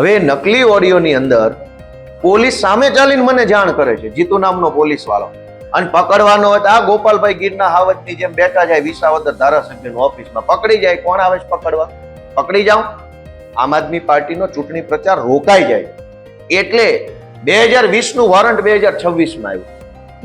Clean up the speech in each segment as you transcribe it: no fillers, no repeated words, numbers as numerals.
હવે નકલી ઓડિયોની અંદર પોલીસ સામે ચાલીને મને જાણ કરે છે, જીતુ નામનો પોલીસ વાળો, અને પકડવાનો હોય તો આ ગોપાલભાઈ ગીરના હાવજની જેમ બેઠા જાય વિસાવદર ધારાસભ્યની ઓફિસમાં, પકડી જાય. કોણ આવે છે પકડવા? પકડી જાઓ. આમ આદમી પાર્ટીનો ચૂંટણી પ્રચાર રોકાઈ જાય. એટલે 2020 નું વોરંટ 2026 માં આવ્યું.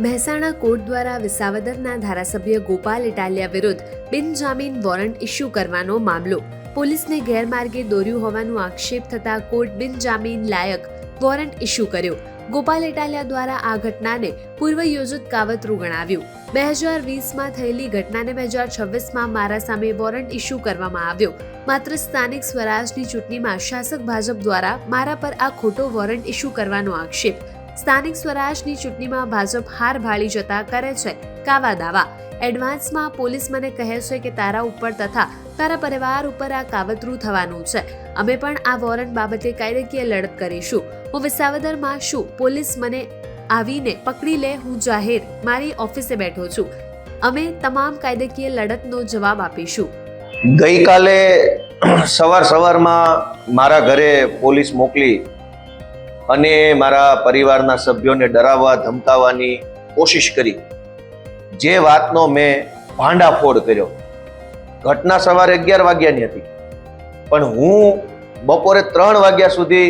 મહેસાણા કોર્ટ દ્વારા વિસાવદરના ધારાસભ્ય ગોપાલ ઇટાલિયા વિરુદ્ધ બિનજામીન વોરંટ ઇસ્યુ કરવાનો મામલો પોલીસને ગેરમાર્ગે દોર્યું હોવાનું આક્ષેપ થતા કોર્ટ બિનજામીન લાયક વોરંટ ઇસ્યુ કર્યો. ગોપાલ ઇટાલિયા દ્વારા આ ઘટનાને પૂર્વ યોજિત કાવતરું ગણાવ્યું. 2020માં થયેલી ઘટનાને 2026માં મારા સામે વોરંટ ઇસ્યુ કરવામાં આવ્યો. માત્ર સ્થાનિક સ્વરાજની ચૂંટણીમાં શાસક ભાજપ દ્વારા મારા પર આ ખોટો વોરંટ ઇસ્યુ કરવાનો આક્ષેપ. સ્થાનિક સ્વરાજની ચૂંટણીમાં ભાજપ હાર ભાળી જતા કરે છે કાવા દાવા. એડવાન્સમાં પોલીસ મને કહે છે કે તારા ઉપર તથા તારા પરિવાર ઉપર આ કાવતરું થવાનું છે. અમે પણ આ વોરંટ બાબતે કાયદાકીય લડત કરીશું. હું વિસાવદરમાં છું, પોલીસ મને આવીને પકડી લે, હું જાહેર મારી ઓફિસે બેઠો છું. અમે તમામ કાયદાકીય લડતનો જવાબ આપીશું. ગઈકાલે સવારમાં મારા ઘરે પોલીસ મોકલી અને મારા પરિવારના સભ્યોને ડરાવવા ધમકાવવાની કોશિશ કરી. જે વાતનો મેં ભાંડાફોડ કર્યો. ઘટના સવારે 11 વાગ્યાની હતી, પણ હું બપોરે 3 વાગ્યા સુધી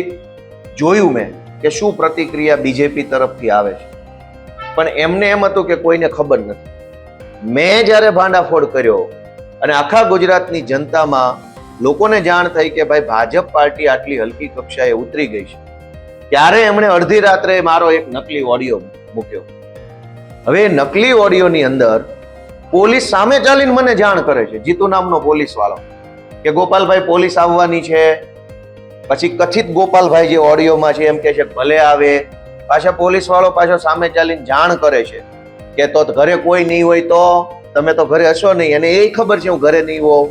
જોયું મેં કે શું પ્રતિક્રિયા બીજેપી તરફથી આવે છે. પણ એમને એમ હતું કે કોઈને ખબર નથી. મેં જ્યારે ભાંડાફોડ કર્યો અને આખા ગુજરાતની જનતામાં લોકોને જાણ થઈ કે ભાઈ ભાજપ પાર્ટી આટલી હલકી કક્ષાએ ઉતરી ગઈ છે, ત્યારે એમણે અડધી રાત્રે મારો એક નકલી ઓડિયો મૂક્યો. હવે નકલી ઓડિયોની અંદર પોલીસ સામે ચાલીને મને જાણ કરે છે, જીતુ નામનો પોલીસ વાળો, કે ગોપાલભાઈ પોલીસ આવવાની છે. પછી કથિત ગોપાલભાઈ જે ઓડિયોમાં છે એમ કે છે ભલે આવે. પાછા પોલીસ વાળો પાછો સામે ચાલીને જાણ કરે છે કે તો ઘરે કોઈ નહીં હોય તો તમે તો ઘરે હશો નહીં, અને એ ખબર છે હું ઘરે નહીં હોઉં.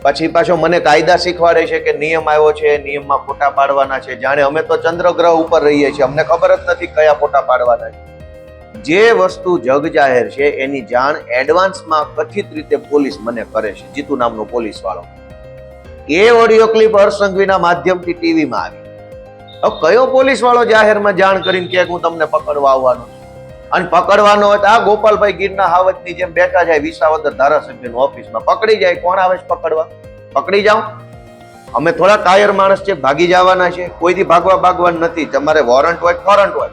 પછી પાછો મને કાયદા શીખવાડે છે કે નિયમ આવ્યો છે, નિયમમાં ફોટા પાડવાના છે. જાણે અમે તો ચંદ્રગ્રહ ઉપર રહીએ છીએ, અમને ખબર જ નથી કયા ફોટા પાડવાના છે. જે વસ્તુ જગ જાહેર છે એની જાણ એડવાન્સમાં કથિત રીતે પોલીસ મને કરે છે, જીતુ નામનો પોલીસ વાળો. એ ઓડિયો ક્લિપ હર્ષ સંઘવીના માધ્યમથી ટીવીમાં આવી. હવે કયો પોલીસ વાળો જાહેરમાં જાણ કરીને કે હું તમને પકડવા આવવાનો છું, અને પકડવાનો હોય તો આ ગોપાલભાઈ ગીરના હાવજની જેમ બેઠા જાય વિસાવદર ધારાસભ્યની ઓફિસમાં, પકડી જાય. કોણ આવે છે પકડવા? પકડી જાઓ. અમે થોડા કાયર માણસ છે, ભાગી જવાના છે, કોઈથી ભાગવાનું નથી. તમારે વોરંટ હોય ફોરંટ હોય,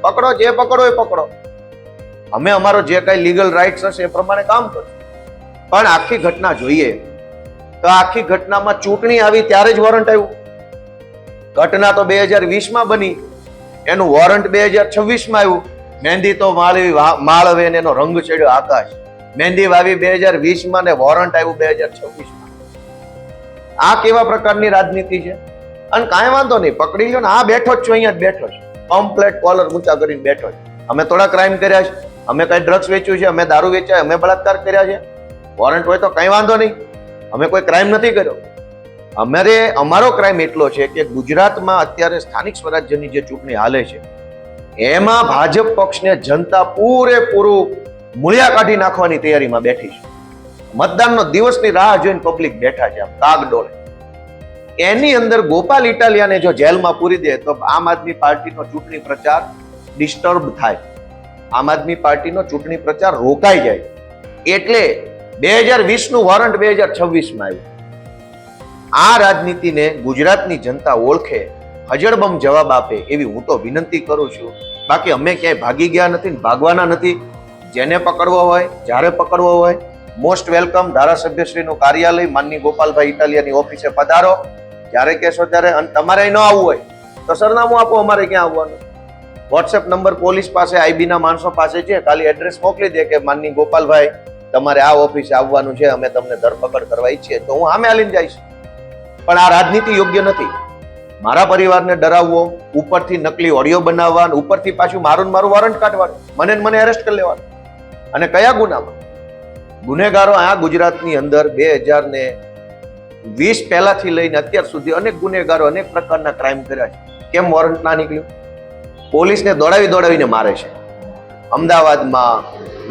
પકડો, જે પકડો એ પકડો. અમે અમારો જે કઈ લીગલ રાઇટ્સ હશે એ પ્રમાણે કામ કરશું. પણ આખી ઘટના જોઈએ તો આખી ઘટનામાં ચૂંટણી આવી ત્યારે જ વોરંટ આવ્યું. ઘટના તો 2020માં બની, એનું વોરંટ 2026માં આવ્યું. મહેંદી તો માળવે ને એનો રંગ ચડ્યો આકાશ. મહેંદી વાવી 2020માં ને વોરંટ આવ્યું 2026માં. આ કેવા પ્રકારની રાજનીતિ છે? અને કાંઈ વાંધો નહીં, પકડી લો ને. આ બેઠો જ છું, અહીંયા જ બેઠો છું, કમ્પ્લેટ કોલર ઊંચા કરીને બેઠો છે. અમે થોડા ક્રાઇમ કર્યા છે, અમે કઈ ડ્રગ્સ વેચ્યું છે, અમે દારૂ વેચ્યા, અમે બળાત્કાર કર્યા છે. વોરંટ હોય તો કઈ વાંધો નહીં, અમે કોઈ ક્રાઇમ નથી કર્યો. અમારો ક્રાઇમ એટલો છે કે ગુજરાતમાં અત્યારે સ્થાનિક સ્વરાજ્યની જે ચૂંટણી હાલે છે એમાં ભાજપ પક્ષને જનતા પૂરેપૂરું મૂળિયા કાઢી નાખવાની તૈયારીમાં બેઠી છે. મતદાનનો દિવસની રાહ જોઈને પબ્લિક બેઠા છે, આમ કાગડોળે. એની અંદર ગોપાલ ઇટાલિયાને જો જેલમાં પૂરી દે તો આમ આદમી પાર્ટીનો ચૂંટણી પ્રચાર ડિસ્ટર્બ થાય, આમ આદમી પાર્ટીનો ચૂંટણી પ્રચાર રોકાઈ જાય. એટલે 2020 નું વોરંટ 2026માં આવ્યું. આ રાજનીતિને ગુજરાતની જનતા ઓળખે, હજળબમ જવાબ આપે એવી હું તો વિનંતી કરું છું. બાકી અમે ક્યાંય ભાગી ગયા નથી, ભાગવાના નથી. જેને પકડવો હોય, જ્યારે પકડવો હોય, મોસ્ટ વેલકમ. ધારાસભ્યશ્રીનું કાર્યાલય માનની ગોપાલભાઈ ઇટાલિયાની ઓફિસે પધારો, જ્યારે કહેશો ત્યારે. અને તમારે ન આવવું હોય તો સરનામું આપો, અમારે ક્યાં આવવાનું. વોટ્સએપ નંબર પોલીસ પાસે, આઈબી ના માણસો પાસે છે. ખાલી એડ્રેસ મોકલી દે કે માનની ગોપાલભાઈ તમારે આ ઓફિસે આવવાનું છે, અમે તમને ધરપકડ કરવા ઈચ્છીએ, તો હું સામે આલીને જઈશ. પણ આ રાજનીતિ યોગ્ય નથી. મારા પરિવારને ડરાવવો, ઉપરથી નકલી ઓડિયો બનાવવા, ઉપરથી પાછું મારું વોરંટ કાઢવાનું, મને એરેસ્ટ કરી લેવાનું. અને કયા ગુનામાં? ગુનેગારો આ ગુજરાતની અંદર 2020 પહેલાથી લઈને અત્યાર સુધી અનેક ગુનેગારો અનેક પ્રકારના ક્રાઇમ કર્યા છે. કેમ વોરંટ ના નીકળ્યું? પોલીસને દોડાવીને મારે છે. અમદાવાદમાં,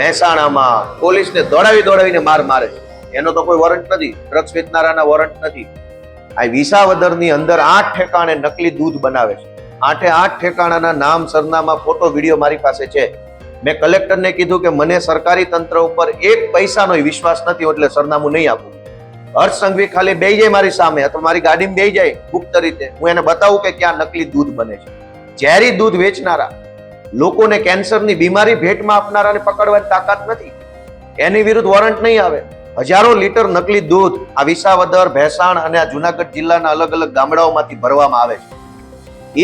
મહેસાણામાં પોલીસને દોડાવીને મારે છે. એનો તો કોઈ વોરંટ નથી. ડ્રગ્સ વેચનારાના વોરંટ નથી. આ વિસાવદરની અંદર 8 ઠેકાણે નકલી દૂધ બનાવે છે. 8 ઠેકાણાના નામ, સરનામા, ફોટો, વિડીયો મારી પાસે છે. મેં કલેક્ટરને કીધું કે મને સરકારી તંત્ર ઉપર 1 પૈસાનો વિશ્વાસ નથી એટલે સરનામું નહીં આપું. હર્ષ સંઘવી ખાલી બેહી જાય મારી સામે અથવા મારી ગાડીમાં બેહી જાય ગુપ્ત રીતે, હું એને બતાવું કે ક્યાં નકલી દૂધ બને છે. ઝેરી દૂધ વેચનારા, લોકોને કેન્સરની બીમારી ભેટમાં આપનારાને પકડવાની તાકાત નથી. એની વિરુદ્ધ વોરંટ નહીં આવે. હજારો લીટર નકલી દૂધ આ વિસાવદર, ભેસાણ અને આ જુનાગઢ જિલ્લાના અલગ અલગ ગામડાઓમાંથી ભરવામાં આવે છે.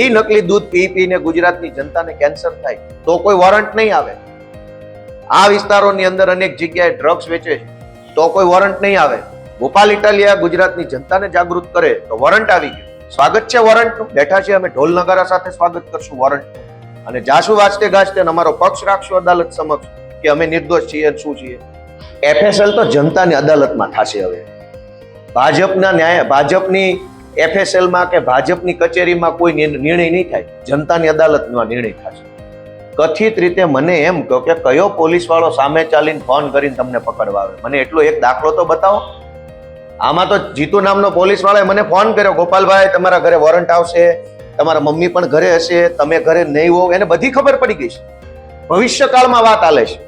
એ નકલી દૂધ પીને ગુજરાતની જનતાને કેન્સર થાય તો કોઈ વોરંટ નહીં આવે. આ વિસ્તારોની અંદર અનેક જગ્યાએ ડ્રગ્સ વેચે છે તો કોઈ વોરંટ નહીં આવે. ગોપાલ ઇટાલિયા ગુજરાતની જનતાને જાગૃત કરે તો વોરંટ આવી ગયું. સ્વાગત છે વોરંટનું. બેઠા છે અમે ઢોલ નગારા સાથે સ્વાગત કરશું વોરંટનું અને જાસુ વાંચતે ગાજતે અમારો પક્ષ રાખશું અદાલત સમક્ષ કે અમે નિર્દોષ છીએ શું છીએ. FSL તો જનતાની અદાલતમાં થશે. હવે ભાજપની FSL માં કે ભાજપની કચેરીમાં કોઈ નિર્ણય નહીં થાય, જનતાની અદાલતમાં નિર્ણય થશે. કથિત રીતે મને એમ કહો કે કયો પોલીસ વાળો સામે ચાલીને ફોન કરીને તમને પકડવા આવે, મને એટલો એક દાખલો તો બતાવો. આમાં તો જીતુ નામનો પોલીસ વાળાએ મને ફોન કર્યો, ગોપાલભાઈ તમારા ઘરે વોરંટ આવશે, તમારા મમ્મી પણ ઘરે હશે, તમે ઘરે નહીં હો, એને બધી ખબર પડી ગઈ છે. ભવિષ્યકાળમાં વાત હાલે છે.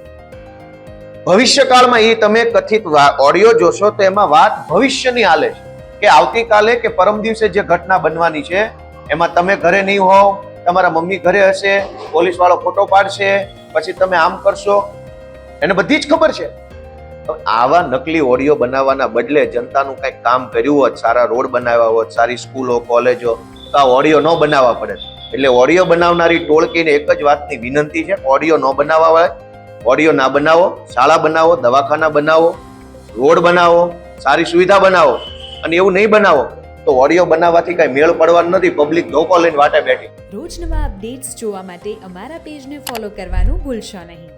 ભવિષ્યકાળમાં એ તમે કથિત ઓડિયો જોશો તો એમાં વાત ભવિષ્યની હાલે છે કે આવતીકાલે કે પરમ દિવસે જે ઘટના બનવાની છે એમાં તમે ઘરે નહીં હોવ, તમારા મમ્મી ઘરે હશે, પોલીસ વાળો ફોટો પાડશે, પછી તમે આમ કરશો, એને બધી જ ખબર છે. આવા નકલી ઓડિયો બનાવવાના બદલે જનતાનું કંઈક કામ કર્યું હોત, સારા રોડ બનાવ્યા હોત, સારી સ્કૂલો, કોલેજો, તો આ ઓડિયો ન બનાવવા પડે. એટલે ઓડિયો બનાવનારી ટોળકીને એક જ વાતની વિનંતી છે, ઓડિયો ન બનાવવા હોય, ઓડિયો ના બનાવો, શાળા બનાવો, દવાખાના બનાવો, રોડ બનાવો, સારી સુવિધા બનાવો. અને એવું નહીં બનાવો તો ઓડિયો બનાવવાથી કઈ મેળ પડવાનો નથી. પબ્લિક ધોકો લઈને વાટે બેઠી. રોજ નવા અપડેટ્સ જોવા માટે અમારા પેજને ફોલો કરવાનું ભૂલશો નહીં.